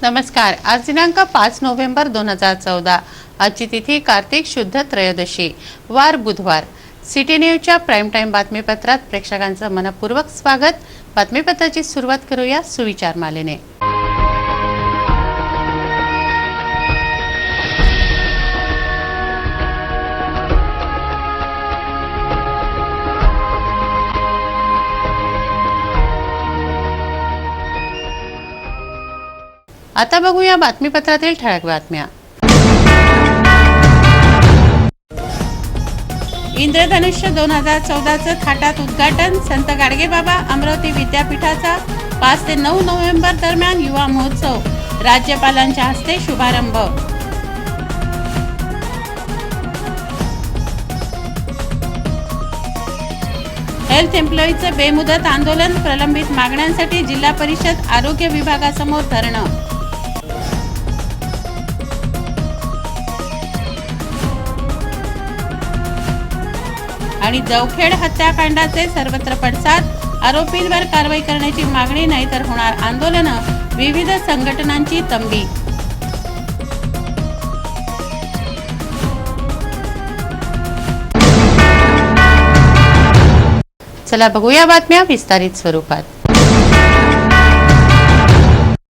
नमस्कार। आज दिनांक 5 नोव्हेंबर 2014। आजची तिथी कार्तिक शुद्ध त्रयोदशी, वार बुधवार। सिटी न्यूजच्या प्राइम टाइम बातमीपत्रात प्रेक्षकांचं मनपूर्वक स्वागत। बातमीपत्राची सुरुवात करूया सुविचार मालेने। आता बघूया बातमीपत्रातील ठळक बातम्या। इंद्रधनुष्य 2014चं थाटात उद्घाटन। संत गाडगेबाबा अमरावती विद्यापीठाचा 5 ते 9 नोव्हेंबर दरम्यान युवा महोत्सव, राज्यपालांच्या हस्ते शुभारंभ। हेल्थ एम्प्लॉईचं बेमुदत आंदोलन, प्रलंबित मागण्यांसाठी जिल्हा परिषद आरोग्य विभागासमोर धरणं। आणि जवखेड हत्याकांडाचे सर्वत्र पडसाद, आरोपींवर कारवाई करण्याची मागणी, नाहीतर होणार आंदोलन, विविध संघटनांची तंबी। चला बघूया बातम्या विस्तारित स्वरूपात।